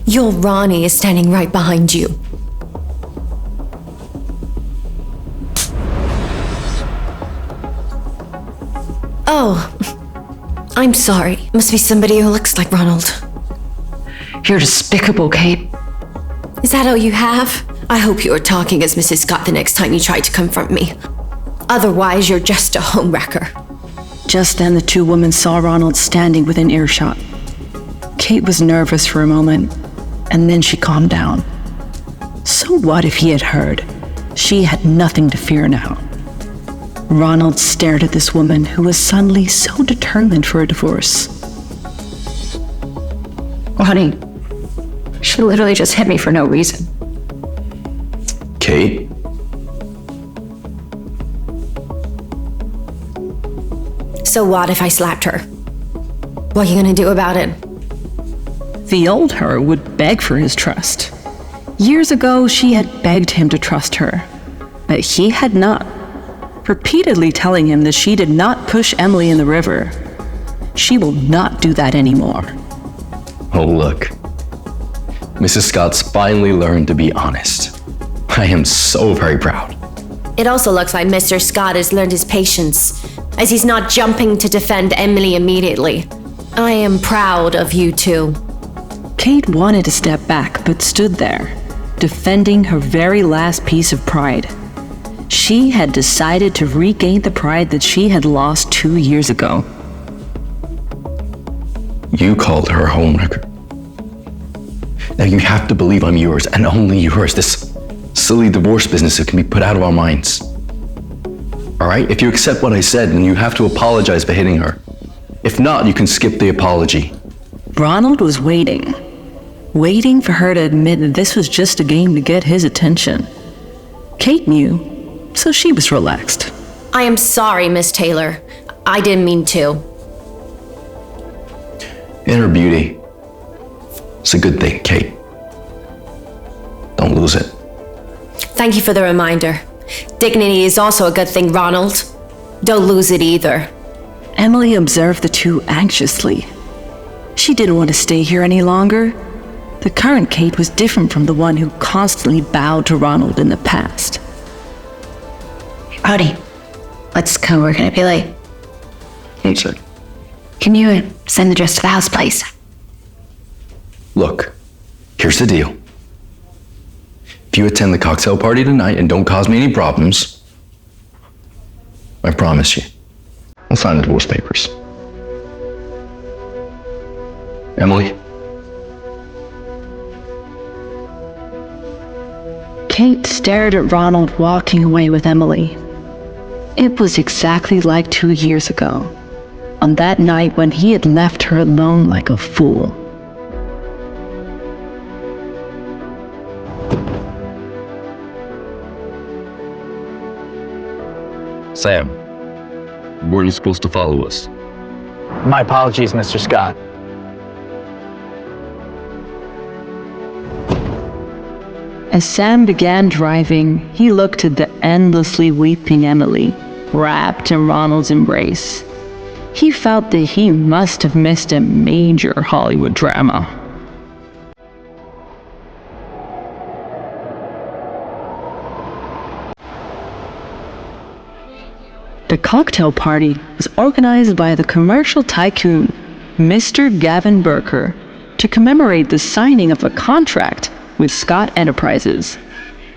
Your Ronnie is standing right behind you. Oh, I'm sorry. Must be somebody who looks like Ronald. You're despicable, Kate. Is that all you have? I hope you are talking as Mrs. Scott the next time you try to confront me. Otherwise, you're just a homewrecker. Just then, the two women saw Ronald standing within earshot. Kate was nervous for a moment, and then she calmed down. So what if he had heard? She had nothing to fear now. Ronald stared at this woman who was suddenly so determined for a divorce. Ronnie, she literally just hit me for no reason. Kate? So what if I slapped her? What are you gonna do about it? The old her would beg for his trust. Years ago, she had begged him to trust her, but he had not, repeatedly telling him that she did not push Emily in the river. She will not do that anymore. Oh, look. Mrs. Scott's finally learned to be honest. I am so very proud. It also looks like Mr. Scott has learned his patience, as he's not jumping to defend Emily immediately. I am proud of you two. Kate wanted to step back, but stood there, defending her very last piece of pride. She had decided to regain the pride that she had lost 2 years ago. You called her a homewrecker. Now you have to believe I'm yours, and only yours. This silly divorce business that can be put out of our minds. All right? If you accept what I said, then you have to apologize for hitting her. If not, you can skip the apology. Ronald was waiting for her to admit that this was just a game to get his attention. Kate knew, so she was relaxed. I am sorry, Miss Taylor. I didn't mean to. Inner beauty. It's a good thing, Kate. Don't lose it. Thank you for the reminder. Dignity is also a good thing, Ronald. Don't lose it either. Emily observed the two anxiously. She didn't want to stay here any longer. The current Kate was different from the one who constantly bowed to Ronald in the past. Rowdy, let's go. We're gonna be late. One sec. Can you send the dress to the house, please? Look, here's the deal. If you attend the cocktail party tonight and don't cause me any problems, I promise you, I'll sign the divorce papers. Emily? Kate stared at Ronald walking away with Emily. It was exactly like 2 years ago, on that night when he had left her alone like a fool. Sam, weren't you supposed to follow us? My apologies, Mr. Scott. As Sam began driving, he looked at the endlessly weeping Emily, wrapped in Ronald's embrace. He felt that he must have missed a major Hollywood drama. The cocktail party was organized by the commercial tycoon, Mr. Gavin Burker, to commemorate the signing of a contract with Scott Enterprises.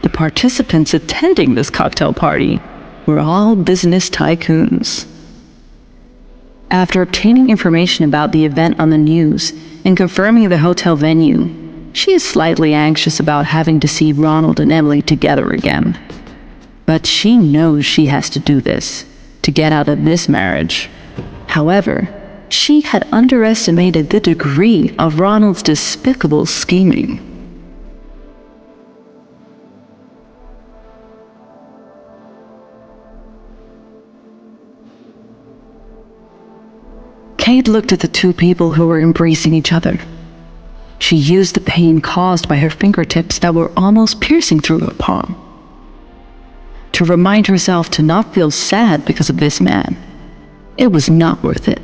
The participants attending this cocktail party were all business tycoons. After obtaining information about the event on the news and confirming the hotel venue, she is slightly anxious about having to see Ronald and Emily together again. But she knows she has to do this to get out of this marriage. However, she had underestimated the degree of Ronald's despicable scheming. Kate looked at the two people who were embracing each other. She used the pain caused by her fingertips that were almost piercing through her palm to remind herself to not feel sad because of this man. It was not worth it.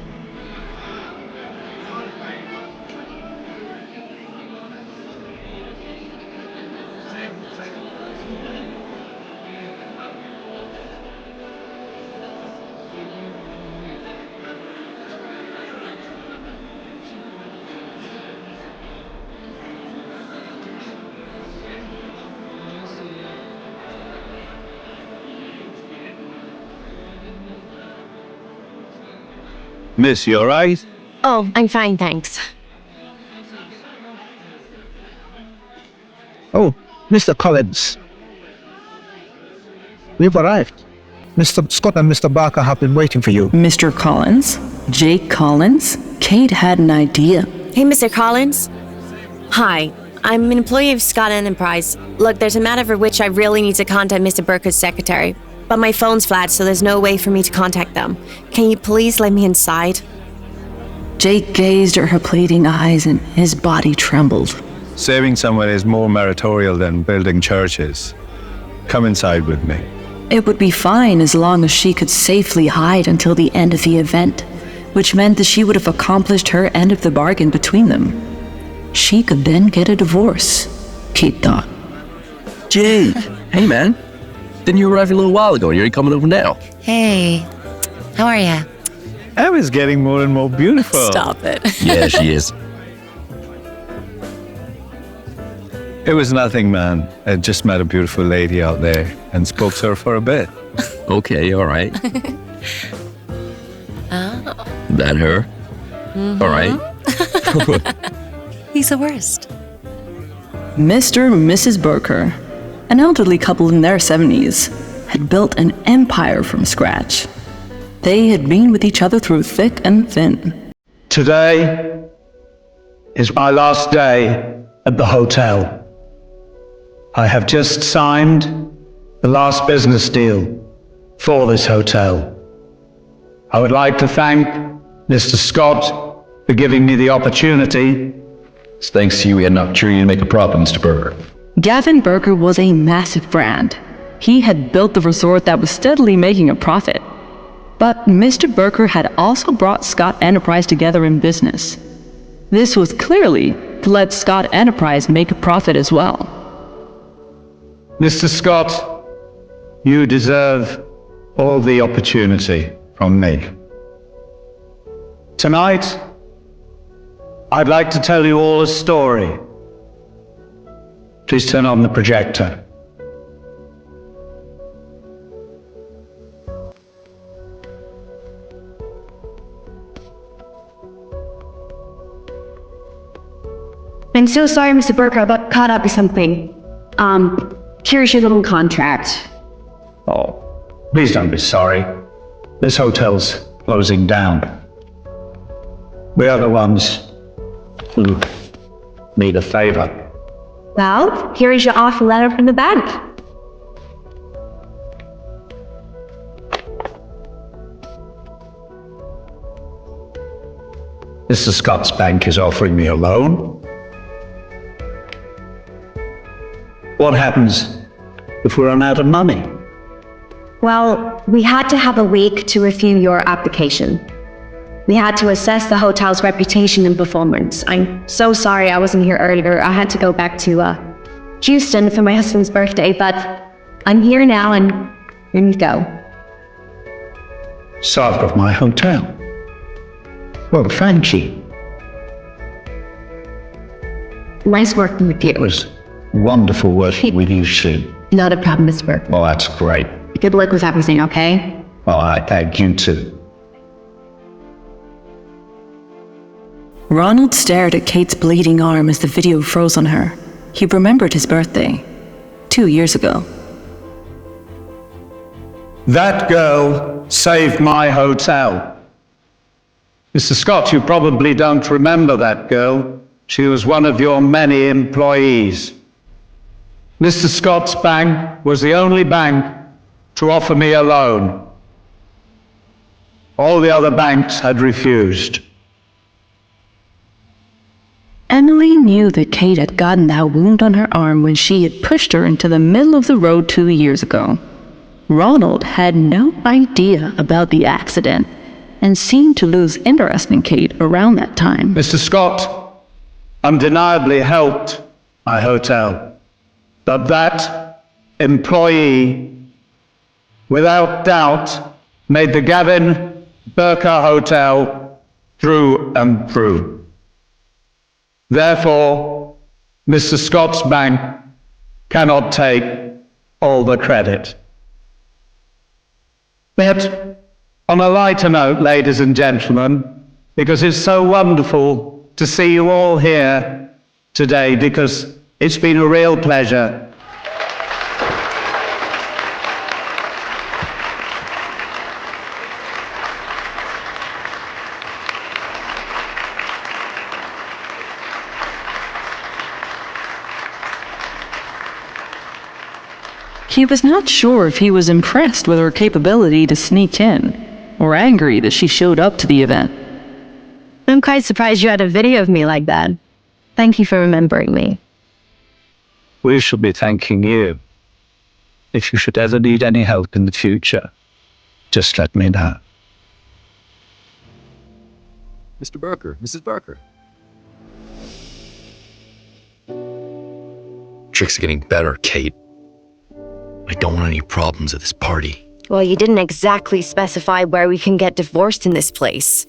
Miss, you alright? Oh, I'm fine, thanks. Oh, Mr. Collins. We've arrived. Mr. Scott and Mr. Barker have been waiting for you. Mr. Collins? Jake Collins? Kate had an idea. Hey, Mr. Collins. Hi, I'm an employee of Scott Enterprise. Look, there's a matter for which I really need to contact Mr. Burker's secretary, but my phone's flat, so there's no way for me to contact them. Can you please let me inside? Jake gazed at her pleading eyes and his body trembled. Saving someone is more meritorial than building churches. Come inside with me. It would be fine as long as she could safely hide until the end of the event, which meant that she would have accomplished her end of the bargain between them. She could then get a divorce, Kate thought. Jake! Hey, man. Didn't you arrive a little while ago and you're coming over now? Hey, how are ya? Emma's getting more and more beautiful. Stop it. Yeah, she is. It was nothing, man. I just met a beautiful lady out there and spoke to her for a bit. Okay, all right. That her? All right. He's the worst. Mr. and Mrs. Burker, an elderly couple in their 70s, had built an empire from scratch. They had been with each other through thick and thin. Today is my last day at the hotel. I have just signed the last business deal for this hotel. I would like to thank Mr. Scott for giving me the opportunity. It's thanks to you we had an opportunity to make a profit, Mr. Burger. Gavin Burker was a massive brand. He had built the resort that was steadily making a profit. But Mr. Burker had also brought Scott Enterprise together in business. This was clearly to let Scott Enterprise make a profit as well. Mr. Scott, you deserve all the opportunity from me. Tonight, I'd like to tell you all a story. Please turn on the projector. I'm so sorry, Mr. Burker, I got caught up with something. Here's your little contract. Oh, please don't be sorry. This hotel's closing down. We are the ones who need a favor. Well, here is your offer letter from the bank. Mr. Scott's bank is offering me a loan. What happens if we run out of money? Well, we had to have a week to review your application. We had to assess the hotel's reputation and performance. I'm so sorry I wasn't here earlier. I had to go back to Houston for my husband's birthday, but I'm here now and here you go. So I've got my hotel. Well, thank you. Nice working with you. It was wonderful working with you, Sue. Not a problem, Mr. Burke. Well, that's great. Good luck with everything, okay? Well, I thank you too. Ronald stared at Kate's bleeding arm as the video froze on her. He remembered his birthday, 2 years ago. That girl saved my hotel. Mr. Scott, you probably don't remember that girl. She was one of your many employees. Mr. Scott's bank was the only bank to offer me a loan. All the other banks had refused. Emily knew that Kate had gotten that wound on her arm when she had pushed her into the middle of the road 2 years ago. Ronald had no idea about the accident and seemed to lose interest in Kate around that time. Mr. Scott undeniably helped my hotel, but that employee, without doubt, made the Gavin Burker Hotel through and through. Therefore, Mr. Scott's bank cannot take all the credit. But On a lighter note, ladies and gentlemen, because it's so wonderful to see you all here today, because it's been a real pleasure. He was not sure if he was impressed with her capability to sneak in, or angry that she showed up to the event. I'm quite surprised you had a video of me like that. Thank you for remembering me. We shall be thanking you. If you should ever need any help in the future, just let me know. Mr. Burker, Mrs. Burker. Tricks are getting better, Kate. I don't want any problems at this party. Well, you didn't exactly specify where we can get divorced in this place.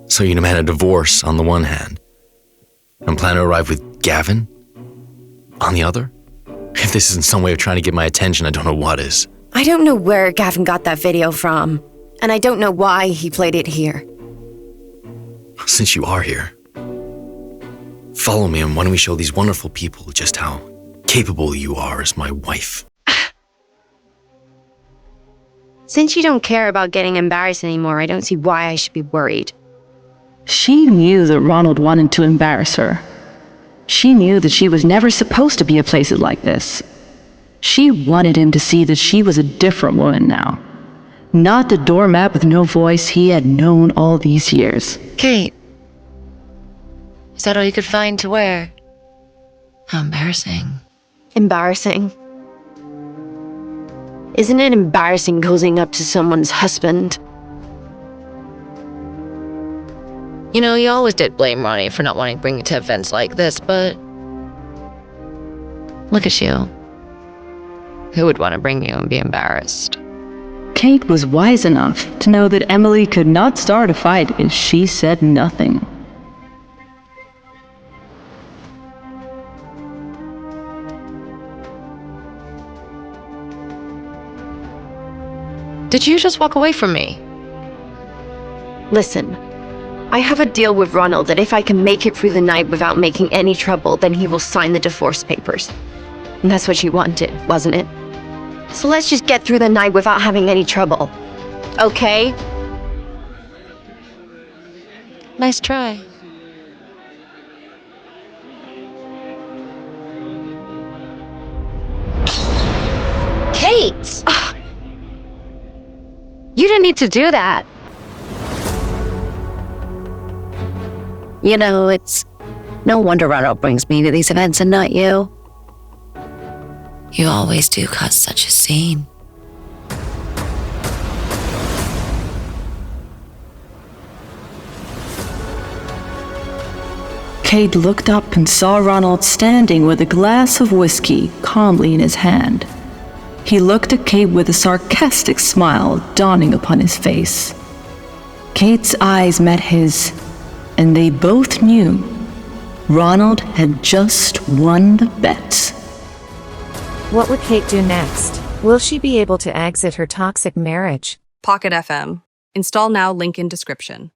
So you demand a divorce on the one hand, and plan to arrive with Gavin on the other? If this isn't some way of trying to get my attention, I don't know what is. I don't know where Gavin got that video from, and I don't know why he played it here. Since you are here, follow me, and why don't we show these wonderful people just how capable you are as my wife? Since you don't care about getting embarrassed anymore, I don't see why I should be worried. She knew that Ronald wanted to embarrass her. She knew that she was never supposed to be at places like this. She wanted him to see that she was a different woman now. Not the doormat with no voice he had known all these years. Kate, is that all you could find to wear? How embarrassing. Embarrassing? Isn't it embarrassing cozying up to someone's husband? You know, you always did blame Ronnie for not wanting to bring you to events like this, but look at you. Who would want to bring you and be embarrassed? Kate was wise enough to know that Emily could not start a fight if she said nothing. Did you just walk away from me? Listen, I have a deal with Ronald that if I can make it through the night without making any trouble, then he will sign the divorce papers. And that's what you wanted, wasn't it? So let's just get through the night without having any trouble. Okay? Nice try. Kate! You didn't need to do that. You know, it's no wonder Ronald brings me to these events and not you. You always do cause such a scene. Kate looked up and saw Ronald standing with a glass of whiskey calmly in his hand. He looked at Kate with a sarcastic smile dawning upon his face. Kate's eyes met his, and they both knew Ronald had just won the bet. What would Kate do next? Will she be able to exit her toxic marriage? Pocket FM. Install now, link in description.